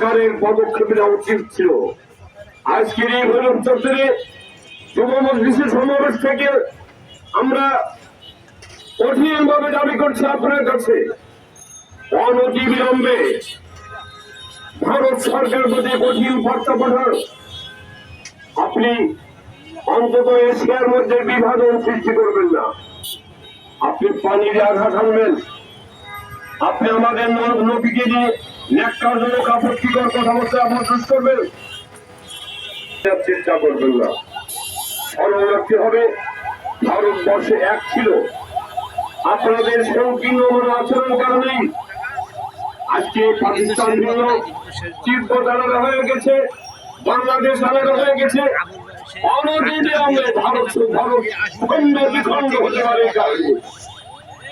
সরকারের পদক্ষেপ নেওয়া উচিত ছিল। আজকের এই ভৈরব চত্বরে যুব মজলিসের সমাবেশ থেকে আমরা কঠিনভাবে দাবি করছি আপনার কাছে অনতিবিলম্বে ভারত সরকার প্রতি কঠিন বার্তা পাঠান। আপনি অন্তত এশিয়ার মধ্যে বিভাজন সৃষ্টি করবেন না। আপনি পানির আঘাত আনবেন, আপনি আমাদের নবীকে নিয়ে ন্যাক্কারজনক আপত্তিকর কথাবার্তা প্রকাশ করবেন, চেষ্টা করবেন না। স্মরণ রাখতে হবে ভারতবর্ষে এক ছিল। আপনাদের সংকীর্ণ মনে আচরণ কারণেই আজকে পাকিস্তান ভিন্ন, তিব্বত আলাদা হয়ে গেছে, বাংলাদেশ আলাদা হয়ে গেছে। অনদিনে আমরা ভারত খণ্ড বিখণ্ড হতে পারে।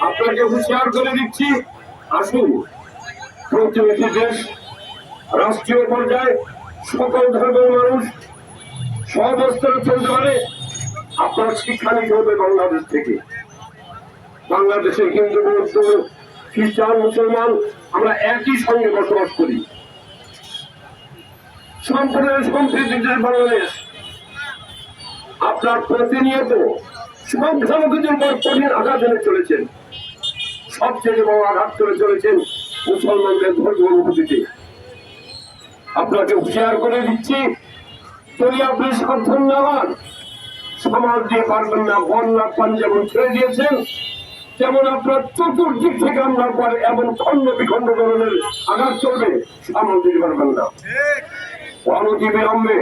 আপনাকে হুঁশিয়ার করে দিচ্ছি, আসুন প্রতিবেশী দেশ রাষ্ট্রীয় পর্যায়ে সকল ধর্মের মানুষ সহবস্থানে চলতে পারে। আপনার শিক্ষা নিতে হবে বাংলাদেশ থেকে। বাংলাদেশে হিন্দু, বৌদ্ধ, খ্রিস্টান, মুসলমান আমরা একই সঙ্গে বসবাস করি। সম্প্রদায়ের সম্প্রীতির দেশ বাংলাদেশ। আপনার প্রতিনিয়ত সংখ্যালঘুদের উপর কঠিন আঘাত এনে চলেছেন। সবচেয়ে বড় আঘাত করে চলেছেন মুসলমানদের ধর্মীয় অনুভূতিতে। আপনাকে হুঁশিয়ার করে দিচ্ছি, যদি আপনি সাবধান না হন, সমাজ দিয়ে পারবেন না। বন্যা পান যেমন ছেড়ে দিয়েছেন, যেমন আপনার চতুর্দিক থেকে আমরা পরে এমন খণ্ড বিখণ্ড ধরনের আঘাত চলবে, সামাল দিতে পারবেন না। অনতিবিলম্বে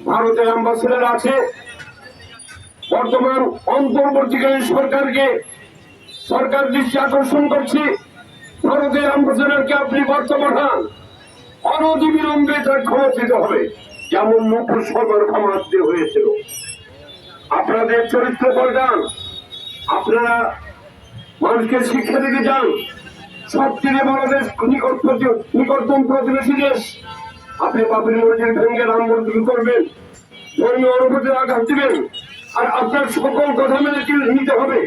ভারতের অ্যাম্বাসেডর আছে, বর্তমান অন্তর্বর্তীকালীন সরকার দৃষ্টি আকর্ষণ করছি, ভারতের অ্যাম্বাসেডরকে আপনি বার্তা পাঠান, অনতিবিলম্বে তার ক্ষমা দিতে হবে, যেমন মুকুল শর্মার ক্ষমা দিতে হয়েছিল। আপনাদের চরিত্র পাল্টান, আপনারা মানুষকে শিক্ষা দিতে চান। সবচেয়ে বড় দেশ নিকটতম প্রতিবেশী দেশ। আপনি বাবরি মসজিদ ভেঙে রাম মন্দির করবেন, ধর্মীয় অনুভূতির আঘাত দিবেন, আর আপনার সকল কথা মেনে নিতে হবে।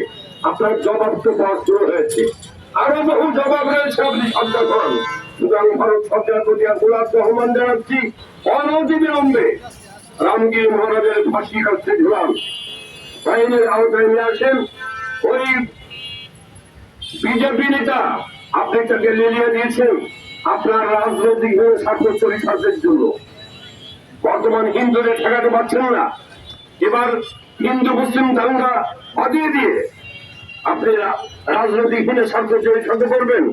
আপনার জবাব তো পাওয়া শুরু হয়েছে, আরো বহু জবাব রয়েছে, আপনি সাবধান হন। সুতরাং ভারত সরকারের প্রতি গোলাপ আহ্বান জানাচ্ছি, অনতিবিলম্বে রামগিরি মহারাজের ফাঁসি কাছে ঝুলান, আইনের আওতায় নিয়ে আসেন। ওই বিজেপি নেতা আপনি তাকে লেলিয়ে দিয়েছেন আপনার রাজনৈতিক স্বার্থ চরিতার্থের জন্য। বর্তমান হিন্দুদের ঠেকাতে পারছেন না, এবার হিন্দু মুসলিম দাঙ্গা বাদিয়ে দিয়ে আপনি রাজনৈতিক স্বার্থ চরিতার্থ করবেন।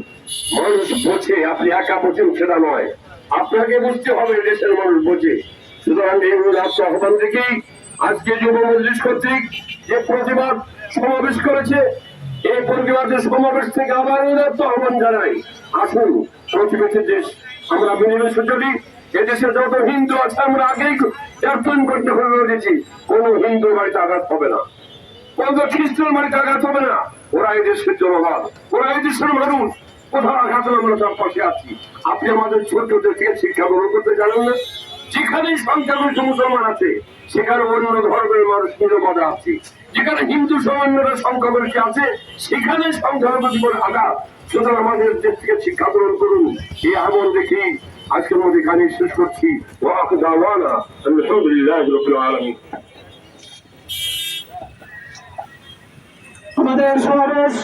মানুষ বোঝে, আপনি একা বোঝেন সেটা নয়, আপনাকে বুঝতে হবে, দেশের মানুষ বোঝে। সুতরাং এই রাষ্ট্র আহ্বান থেকেই আজকে যুব মজলিস কর্তৃক যে প্রতিবাদ সমাবেশ করেছে, এই প্রতিবাদের সমাবেশ থেকে আবার আহ্বান জানাই, আসুন প্রতিবেশী দেশ আমরা মিলেমিশে চলি। এদেশে যত হিন্দু আছে আমরা আগেই জ্ঞাপন করতে হয়েছি, কোন হিন্দু বাড়িতে আঘাত হবে না, কোন খ্রিস্টান বাড়িতে আঘাত হবে না। ওরা এই দেশের জনগণ, ওরা এই দেশের মানুষ, কোথাও আঘাত আমরা সব পাশে আছি। আপনি আমাদের ছোটদের থেকে শিক্ষা গ্রহণ করতে জানেন না। যেখানেই সংখ্যাগরিষ্ঠ মুসলমান আছে সেখানে অন্য ধর্মের মানুষ নিরাপদে আছে, যেখানে হিন্দু সামান্যরা সংখ্যাগরিষ্ঠ আছে সেখানে সংখ্যালঘু আঘাত। সুতরাং আমাদের দেশ থেকে শিক্ষা গ্রহণ করুন। এই আহ্বান দেখি আজকের মধ্যে গানে শেষ করছি। আলহামদুলিল্লাহ রাব্বিল আলামিন। আমাদের সমাবেশ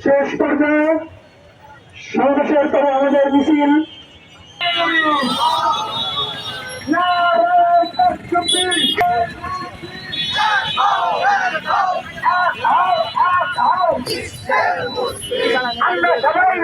শেষ পর্যায়ে, সমাবেশের পরে আমাদের মিছিল আমরা সবাই